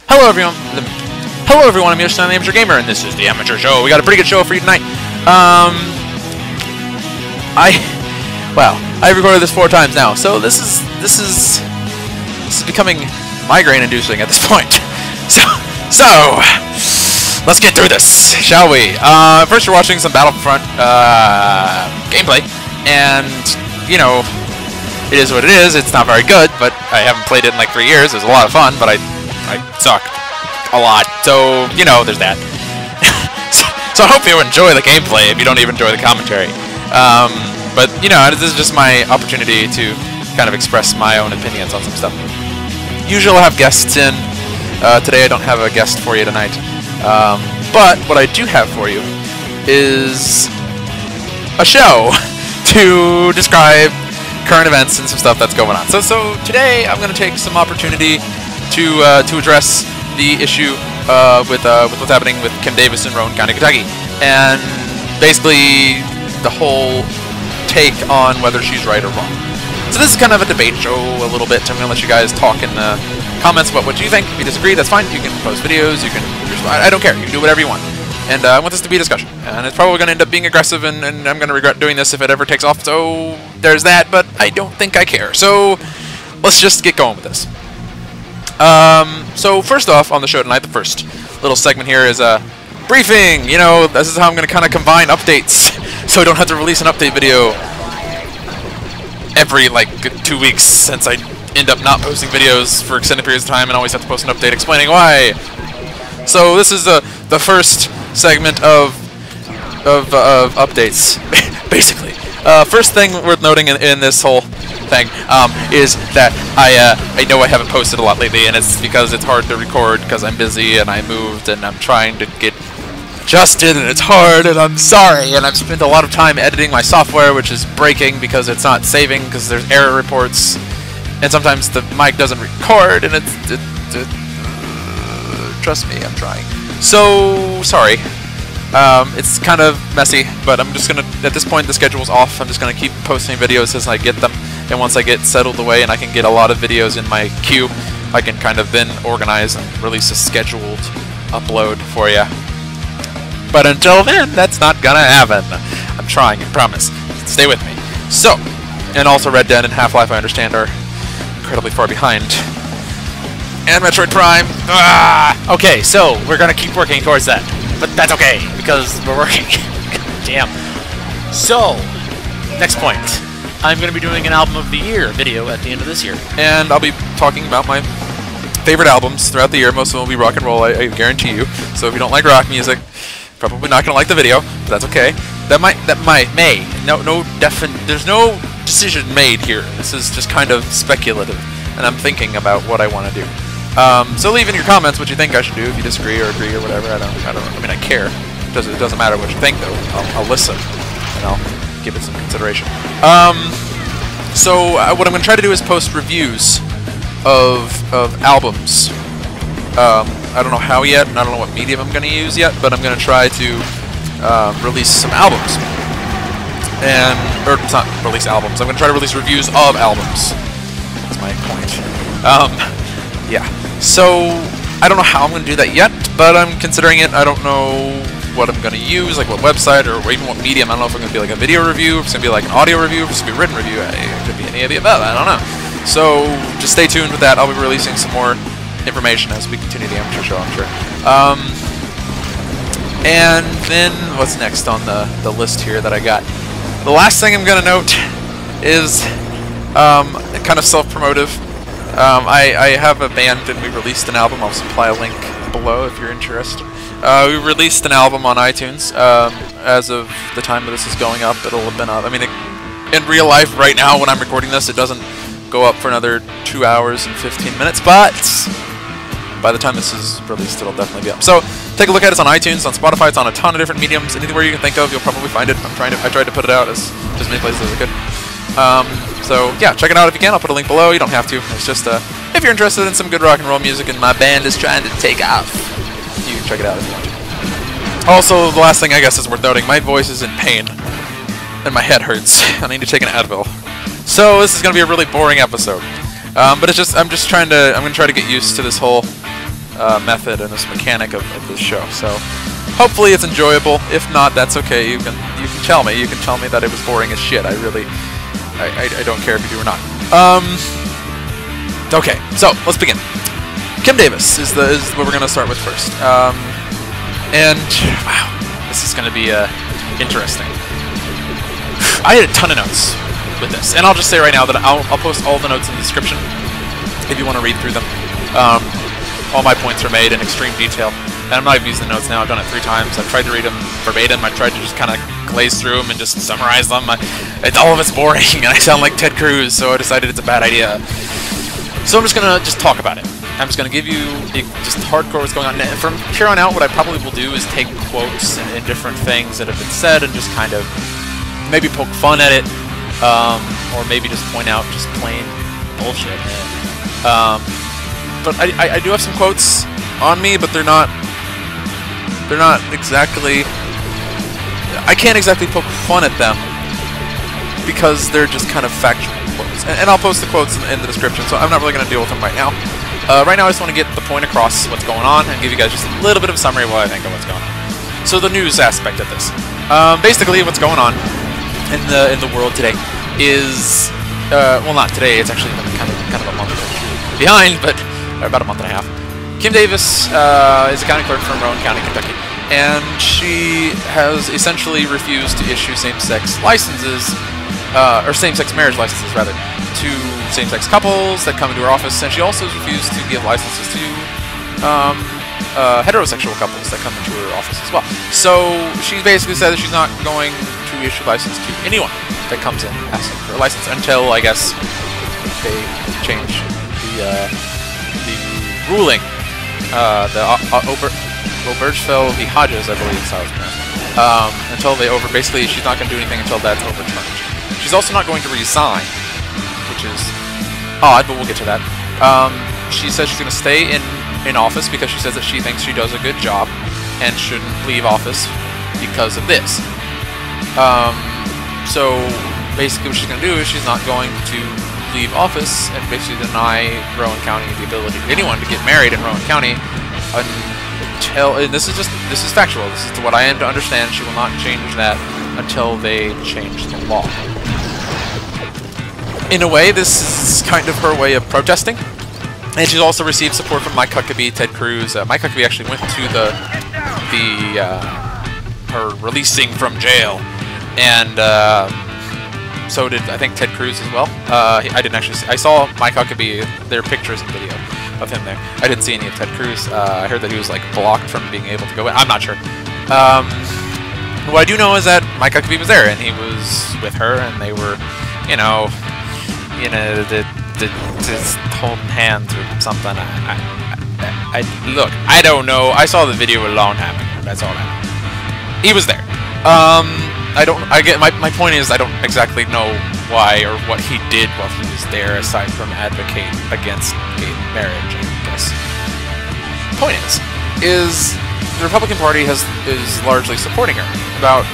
Hello everyone. Hello everyone. I'm Yoshi, the Amateur Gamer, and this is the Amateur Show. We got a pretty good show for you tonight. I've recorded this 4 times now, so this is becoming migraine-inducing at this point. So let's get through this, shall we? First, you're watching some Battlefront gameplay, and you know, it is what it is. It's not very good, but I haven't played it in like 3 years. It was a lot of fun, but I suck a lot. So, you know, there's that. so I hope you enjoy the gameplay if you don't even enjoy the commentary. But, you know, this is just my opportunity to kind of express my own opinions on some stuff. Usually I'll have guests in. Today I don't have a guest for you tonight. But what I do have for you is a show to describe current events and some stuff that's going on. So today I'm going to take some opportunity to address the issue with what's happening with Kim Davis in Rowan County, Kentucky, and basically the whole take on whether she's right or wrong. So this is kind of a debate show a little bit. I'm going to let you guys talk in the comments about what you think. If you disagree, that's fine. You can post videos. You can. I don't care. You can do whatever you want. And I want this to be a discussion. And it's probably going to end up being aggressive, and I'm going to regret doing this if it ever takes off. So there's that, but I don't think I care. So let's just get going with this. So first off, on the show tonight, the first little segment here is a briefing. You know, this is how I'm going to kind of combine updates, so I don't have to release an update video every, like, 2 weeks, since I end up not posting videos for extended periods of time and always have to post an update explaining why. So this is the first segment of updates, basically. First thing worth noting in this whole thing is that I know I haven't posted a lot lately, and it's because it's hard to record because I'm busy and I moved and I'm trying to get adjusted, and it's hard, and I'm sorry, and I've spent a lot of time editing my software, which is breaking because it's not saving because there's error reports, and sometimes the mic doesn't record, and trust me, I'm trying. So sorry. It's kind of messy, but I'm just gonna, at this point the schedule's off, I'm just gonna keep posting videos as I get them, and once I get settled away and I can get a lot of videos in my queue, I can kind of then organize and release a scheduled upload for you. But until then, that's not gonna happen. I'm trying, I promise. Stay with me. So, and also Red Dead and Half-Life, I understand, are incredibly far behind. And Metroid Prime. Okay, so we're gonna keep working towards that. But that's okay, because we're working. Damn. So, next point. I'm going to be doing an Album of the Year video at the end of this year. And I'll be talking about my favorite albums throughout the year. Most of them will be rock and roll, I guarantee you. So if you don't like rock music, probably not going to like the video, but that's okay. There's no decision made here. This is just kind of speculative, and I'm thinking about what I want to do. So leave in your comments what you think I should do, if you disagree or agree or whatever. I mean, I care. It doesn't matter what you think, though. I'll listen, and I'll give it some consideration. So what I'm going to try to do is post reviews of albums. I don't know how yet, and I don't know what medium I'm going to use yet, but I'm going to try to release some albums. Or it's not release albums. I'm going to try to release reviews of albums. That's my point. Yeah. So, I don't know how I'm going to do that yet, but I'm considering it. I don't know what I'm going to use, like what website or even what medium. I don't know if it's going to be like a video review, if it's going to be like an audio review, if it's going to be a written review. It could be any of the above. I don't know. So, just stay tuned with that. I'll be releasing some more information as we continue the amateur show, I'm sure. And then, what's next on the list here that I got? The last thing I'm going to note is kind of self-promotive. I have a band, and we released an album. I'll supply a link below if you're interested. We released an album on iTunes. As of the time that this is going up, it'll have been up. I mean, in real life right now when I'm recording this, it doesn't go up for another 2 hours and 15 minutes, but by the time this is released, it'll definitely be up. So take a look at it. It's on iTunes, on Spotify. It's on a ton of different mediums. Anywhere you can think of, you'll probably find it. I tried to put it out as many places as I could. So yeah, check it out if you can. I'll put a link below. You don't have to. It's just if you're interested in some good rock and roll music and my band is trying to take off, you can check it out if you want to. Also, the last thing I guess is worth noting, my voice is in pain and my head hurts. I need to take an Advil. So this is going to be a really boring episode. But it's just I'm going to try to get used to this whole method and this mechanic of this show. So hopefully it's enjoyable. If not, that's okay. You can tell me. You can tell me that it was boring as shit. I don't care if you do or not. Okay, so let's begin. Kim Davis is what we're gonna start with first. And wow, this is gonna be interesting. I had a ton of notes with this, and I'll just say right now that I'll post all the notes in the description if you want to read through them. All my points are made in extreme detail, and I'm not even using the notes now. I've done it 3 times. I've tried to read them verbatim. I tried to just kind of glaze through them and just summarize them. All of it's boring, and I sound like Ted Cruz, so I decided it's a bad idea. So I'm just gonna talk about it. I'm just gonna give you just hardcore what's going on. And from here on out, what I probably will do is take quotes and different things that have been said and just kind of maybe poke fun at it, or maybe just point out just plain bullshit. But I do have some quotes on me, but they're not exactly. I can't exactly poke fun at them because they're just kind of factual quotes. And I'll post the quotes in the description, so I'm not really going to deal with them right now. Right now, I just want to get the point across what's going on and give you guys just a little bit of a summary of what I think of what's going on. So the news aspect of this, basically, what's going on in the world today is, well, not today. It's actually been kind of a month behind, but about a month and a half. Kim Davis is a county clerk from Rowan County, Kentucky, and she has essentially refused to issue same-sex licenses, or same-sex marriage licenses, rather, to same-sex couples that come into her office, and she also has refused to give licenses to heterosexual couples that come into her office as well. So she basically said that she's not going to issue license to anyone that comes in asking for a license until, I guess, they change the ruling. The Obergefell v. Hodges, I believe is how it's pronounced. Until basically she's not going to do anything until that's overturned. She's also not going to resign, which is odd, but we'll get to that. She says she's going to stay in office because she says that she thinks she does a good job and shouldn't leave office because of this. So basically what she's going to do is she's not going to leave office and basically deny Rowan County the ability for anyone to get married in Rowan County until, and this is factual, this is what I am to understand, she will not change that until they change the law. In a way, this is kind of her way of protesting, and she's also received support from Mike Huckabee, Ted Cruz. Mike Huckabee actually went to her releasing from jail, and so did, I think, Ted Cruz as well. I didn't actually see, I saw Mike Huckabee, their pictures and video of him there. I didn't see any of Ted Cruz. I heard that he was like blocked from being able to go in. I'm not sure. What I do know is that Mike Huckabee was there, and he was with her, and they were, just holding hands or something. Look, I don't know. I saw the video a long time ago. That's all I know. He was there. My point is, I don't exactly know why or what he did while he was there, aside from advocate against gay marriage, I guess. Point is the Republican Party is largely supporting her. About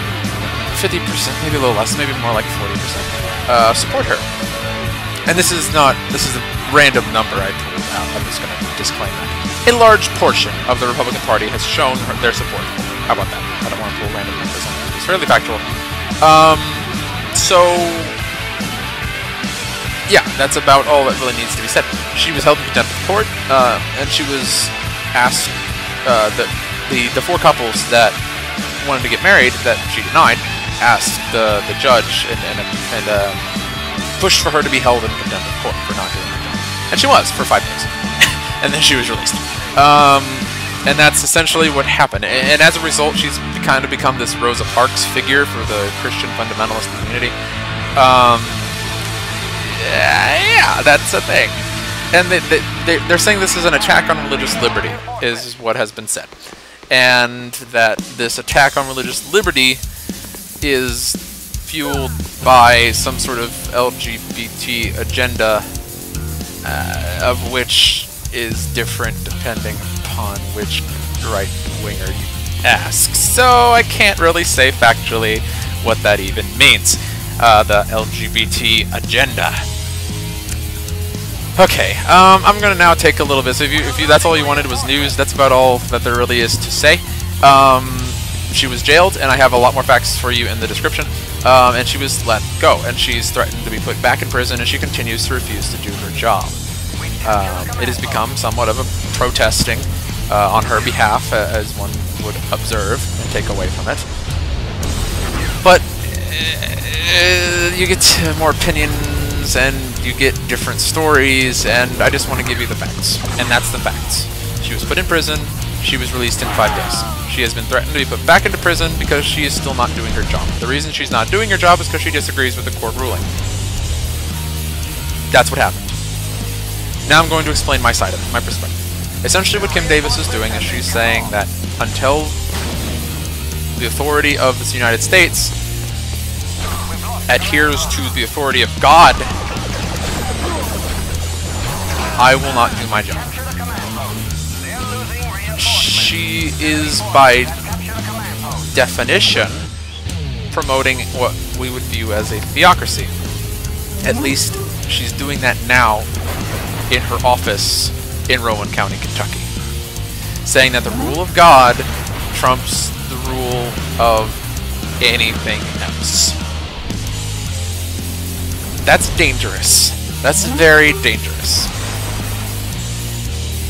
50%, maybe a little less, maybe more like 40%, support her. And this is a random number I pulled out. I'm just going to disclaim that. A large portion of the Republican Party has shown their support for her. How about that? I don't want to pull random numbers on that. It's fairly factual. So, yeah, that's about all that really needs to be said. She was held in contempt of court, and she was asked, the 4 couples that wanted to get married, that she denied, asked the judge and pushed for her to be held in contempt of court for not doing her job. And she was, for 5 days. And then she was released. And that's essentially what happened. And as a result, she's kind of become this Rosa Parks figure for the Christian fundamentalist community. Yeah, that's a thing. And they're saying this is an attack on religious liberty, is what has been said. And that this attack on religious liberty is fueled by some sort of LGBT agenda, of which is different depending upon which right-winger you ask. So I can't really say factually what that even means. The LGBT agenda. Okay, I'm gonna now take a little bit. So if you that's all you wanted was news, that's about all that there really is to say. She was jailed, and I have a lot more facts for you in the description. And she was let go, and she's threatened to be put back in prison, and she continues to refuse to do her job. It has become somewhat of a protesting on her behalf, as one would observe and take away from it. But you get more opinions, and you get different stories, and I just want to give you the facts. And that's the facts. She was put in prison. She was released in 5 days. She has been threatened to be put back into prison because she is still not doing her job. The reason she's not doing her job is because she disagrees with the court ruling. That's what happened. Now I'm going to explain my side of it, my perspective. Essentially what Kim Davis is doing is she's saying that until the authority of the United States adheres to the authority of God, I will not do my job. She is, by definition, promoting what we would view as a theocracy. At least she's doing that now in her office in Rowan County, Kentucky, saying that the rule of God trumps the rule of anything else. That's dangerous. That's very dangerous.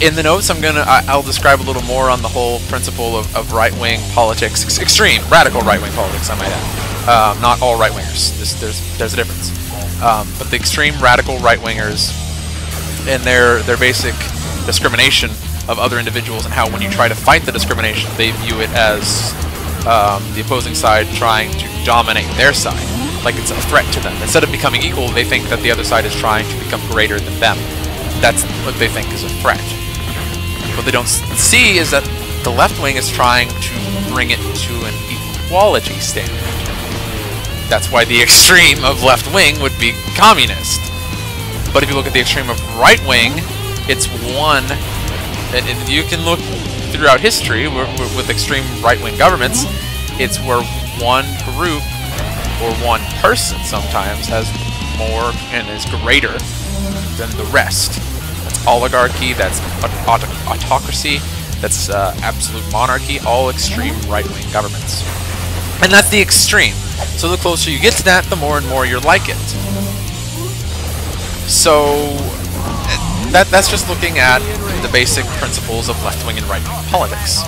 In the notes, I'll describe a little more on the whole principle of right-wing politics, extreme, radical right-wing politics, I might add. Not all right-wingers. There's a difference. But the extreme radical right-wingers and their basic discrimination of other individuals, and how when you try to fight the discrimination, they view it as the opposing side trying to dominate their side, like it's a threat to them. Instead of becoming equal, they think that the other side is trying to become greater than them. That's what they think is a threat. What they don't see is that the left wing is trying to bring it to an equality standard. That's why the extreme of left wing would be communist. But if you look at the extreme of right wing, it's one, and you can look throughout history with extreme right wing governments, it's where one group or one person sometimes has more and is greater than the rest. Oligarchy, that's autocracy, that's absolute monarchy, all extreme right-wing governments. And that's the extreme. So the closer you get to that, the more and more you're like it. So that's just looking at the basic principles of left-wing and right-wing politics.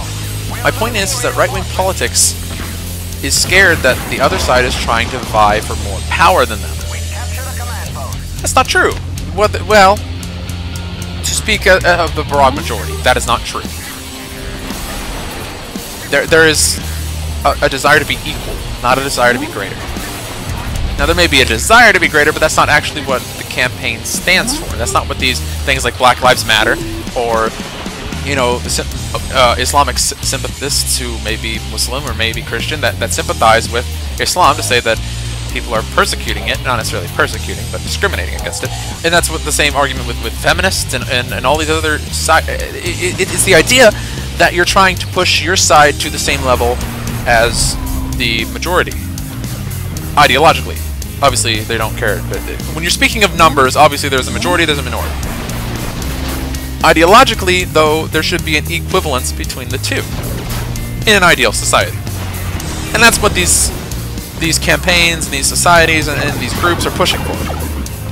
My point is that right-wing politics is scared that the other side is trying to vie for more power than them. That's not true. Well, to speak of the broad majority, that is not true. There is a desire to be equal, not a desire to be greater. Now, there may be a desire to be greater, but that's not actually what the campaign stands for. That's not what these things like Black Lives Matter, or, you know, Islamic sympathists who may be Muslim or may be Christian that sympathize with Islam to say that people are persecuting it, not necessarily persecuting, but discriminating against it. And that's what the same argument with feminists and all these other sides. It's the idea that you're trying to push your side to the same level as the majority, ideologically. Obviously, they don't care, but when you're speaking of numbers, obviously there's a majority, there's a minority. Ideologically, though, there should be an equivalence between the two in an ideal society. And that's what these campaigns and these societies and these groups are pushing for.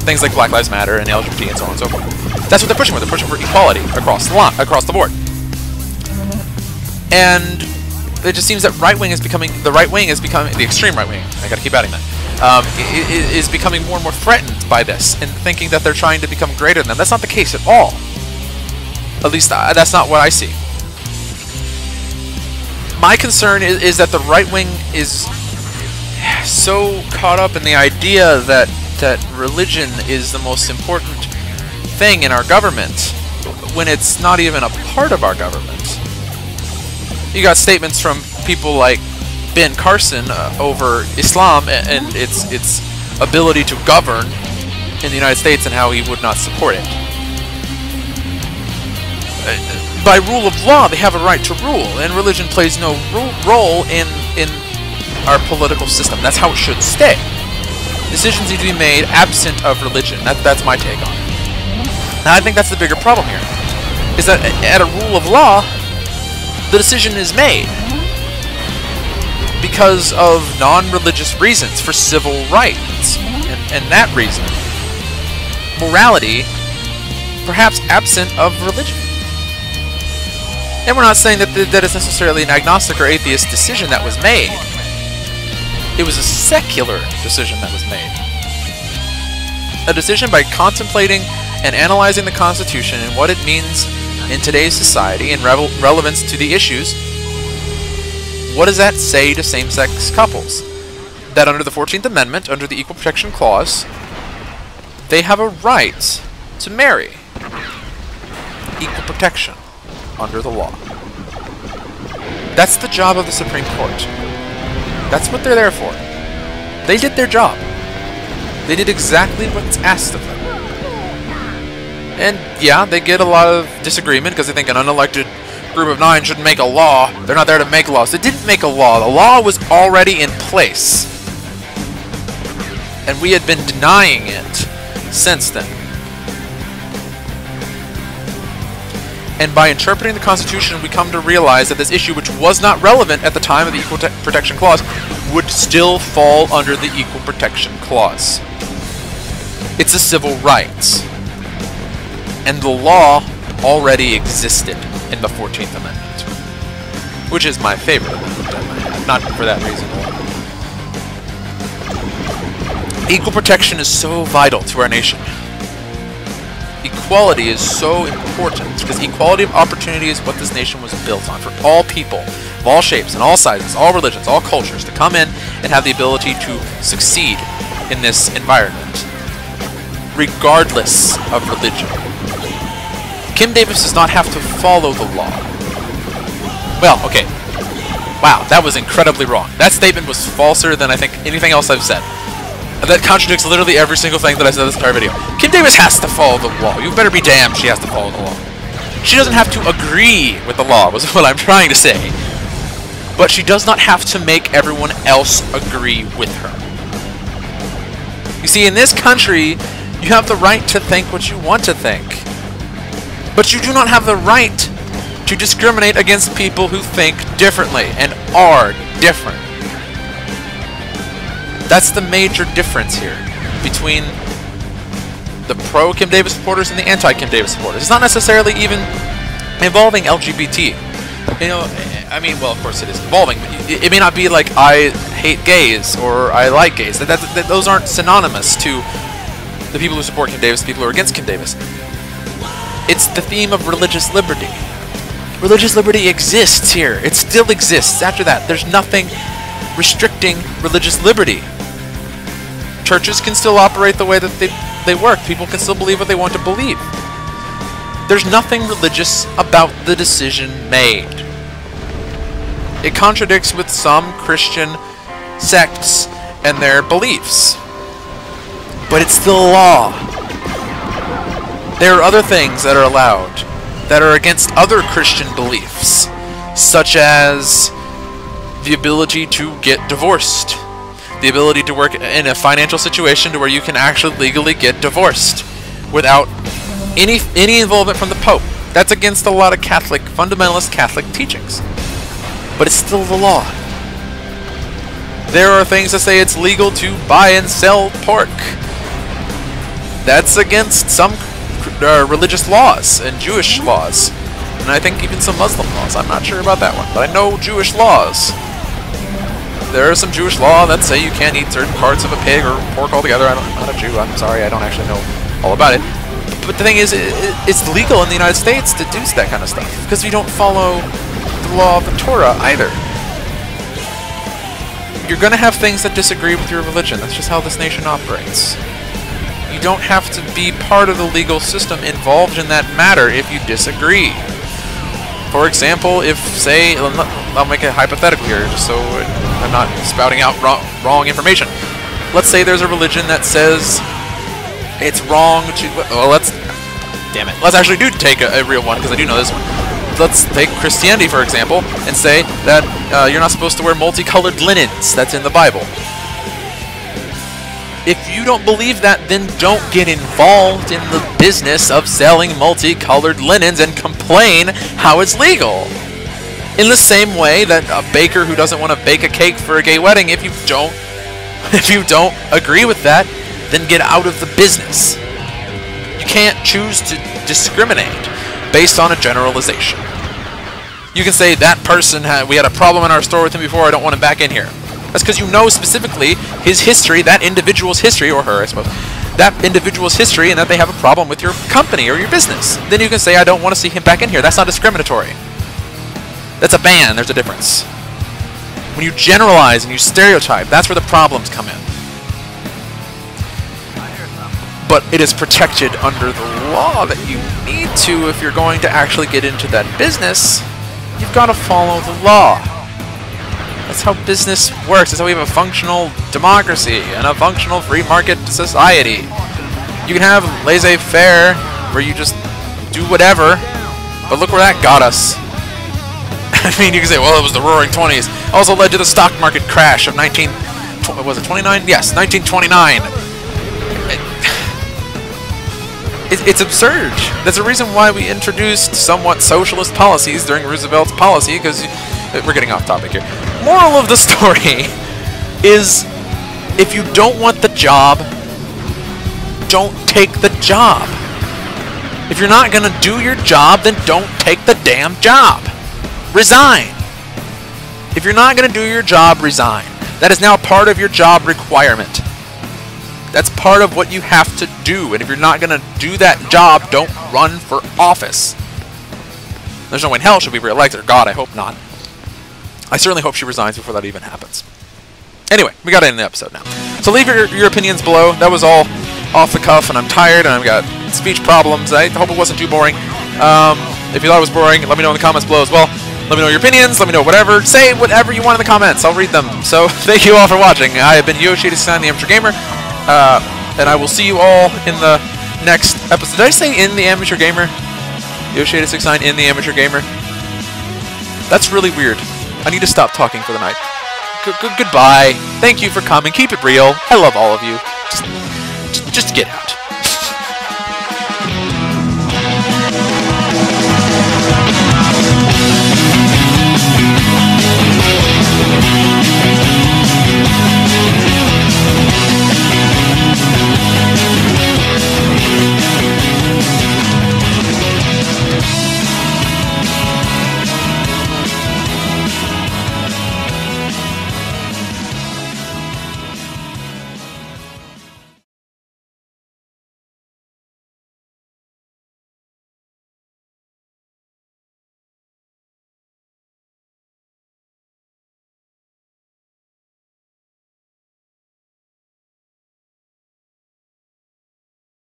Things like Black Lives Matter and LGBT and so on and so forth. That's what they're pushing for. They're pushing for equality across the board. And it just seems that the extreme right wing, I gotta keep adding that, is becoming more and more threatened by this and thinking that they're trying to become greater than them. That's not the case at all. At least that's not what I see. My concern is that the right wing is so caught up in the idea that religion is the most important thing in our government, when it's not even a part of our government. You got statements from people like Ben Carson over Islam and its ability to govern in the United States and how he would not support it. By rule of law, they have a right to rule, and religion plays no role in our political system. That's how it should stay. Decisions need to be made absent of religion. That's my take on it. And I think that's the bigger problem here, is that at a rule of law, the decision is made because of non-religious reasons for civil rights, and that reason, morality, perhaps absent of religion. And we're not saying that that is necessarily an agnostic or atheist decision that was made. It was a secular decision that was made. A decision by contemplating and analyzing the Constitution and what it means in today's society and relevance to the issues. What does that say to same-sex couples? That under the 14th Amendment, under the Equal Protection Clause, they have a right to marry. Equal protection under the law. That's the job of the Supreme Court. That's what they're there for. They did their job. They did exactly what's asked of them. And yeah, they get a lot of disagreement because they think an unelected group of 9 shouldn't make a law. They're not there to make laws. They didn't make a law. The law was already in place. And we had been denying it since then. And by interpreting the Constitution, we come to realize that this issue, which was not relevant at the time of the Equal Protection Clause, would still fall under the Equal Protection Clause. It's a civil rights. And the law already existed in the 14th Amendment, which is my favorite amendment, not for that reason alone. Equal protection is so vital to our nation. Equality is so important because equality of opportunity is what this nation was built on, for all people of all shapes and all sizes, all religions, all cultures, to come in and have the ability to succeed in this environment, regardless of religion. Kim Davis does not have to follow the law. Well, okay. Wow, that was incredibly wrong. That statement was falser than I think anything else I've said. That contradicts literally every single thing that I said in this entire video. Kim Davis has to follow the law. You better be damned she has to follow the law. She doesn't have to agree with the law, was what I'm trying to say. But she does not have to make everyone else agree with her. You see, in this country, you have the right to think what you want to think. But you do not have the right to discriminate against people who think differently and are different. That's the major difference here between the pro-Kim Davis supporters and the anti-Kim Davis supporters. It's not necessarily even involving LGBT. You know, I mean, well, of course it is involving, but it may not be like I hate gays or I like gays. Those aren't synonymous to the people who support Kim Davis, the people who are against Kim Davis. It's the theme of religious liberty. Religious liberty exists here. It still exists after that. There's nothing restricting religious liberty. Churches can still operate the way that they work. People can still believe what they want to believe. There's nothing religious about the decision made. It contradicts with some Christian sects and their beliefs. But it's still a law. There are other things that are allowed that are against other Christian beliefs, such as the ability to get divorced, the ability to work in a financial situation to where you can actually legally get divorced without any involvement from the Pope. That's against a lot of fundamentalist Catholic teachings. But it's still the law. There are things that say it's legal to buy and sell pork. That's against some religious laws and Jewish laws. And I think even some Muslim laws. I'm not sure about that one, but I know Jewish laws. There are some Jewish laws that say you can't eat certain parts of a pig or pork altogether. I'm not a Jew. I'm sorry. I don't actually know all about it. But the thing is, it's legal in the United States to do that kind of stuff because we don't follow the law of the Torah either. You're going to have things that disagree with your religion. That's just how this nation operates. You don't have to be part of the legal system involved in that matter if you disagree. For example, if, say, I'll make a hypothetical here just so I'm not spouting out wrong information. Let's say there's a religion that says it's wrong to... Well, damn it. Let's actually take a real one, because I do know this one. Let's take Christianity, for example, and say that you're not supposed to wear multicolored linens. That's in the Bible. If you don't believe that, then don't get involved in the business of selling multicolored linens and complain how it's legal. In the same way that a baker who doesn't want to bake a cake for a gay wedding, if you don't agree with that, then get out of the business. You can't choose to discriminate based on a generalization. You can say that person we had a problem in our store with him before, I don't want him back in here. That's because you know specifically his history, that individual's history, or her, I suppose, that individual's history, and that they have a problem with your company or your business. Then you can say, I don't want to see him back in here. That's not discriminatory. That's a ban. There's a difference. When you generalize and you stereotype, that's where the problems come in. But it is protected under the law that you need to if you're going to actually get into that business. You've got to follow the law. That's how business works. That's how we have a functional democracy and a functional free market society. You can have laissez-faire where you just do whatever, but look where that got us. I mean, you can say, well, it was the Roaring 20s. Also led to the stock market crash of 1929? Yes, 1929. It's absurd. That's the reason why we introduced somewhat socialist policies during Roosevelt's policy, because we're getting off topic here. Moral of the story is, if you don't want the job, don't take the job. If you're not going to do your job, then don't take the damn job. Resign. If you're not going to do your job, resign. That is now part of your job requirement. That's part of what you have to do. And if you're not going to do that job, don't run for office. There's no way in hell she'll be re-elected. Or God, I hope not. I certainly hope she resigns before that even happens. Anyway, we got to end the episode now. So leave your opinions below. That was all off the cuff, and I'm tired, and I've got speech problems. I hope it wasn't too boring. If you thought it was boring, let me know in the comments below as well. Let me know your opinions. Let me know whatever. Say whatever you want in the comments. I'll read them. So thank you all for watching. I have been Yoshi89, the Amateur Gamer. And I will see you all in the next episode. Did I say in the Amateur Gamer? Yoshi86 in the Amateur Gamer? That's really weird. I need to stop talking for the night. Goodbye. Thank you for coming. Keep it real. I love all of you. Just get out.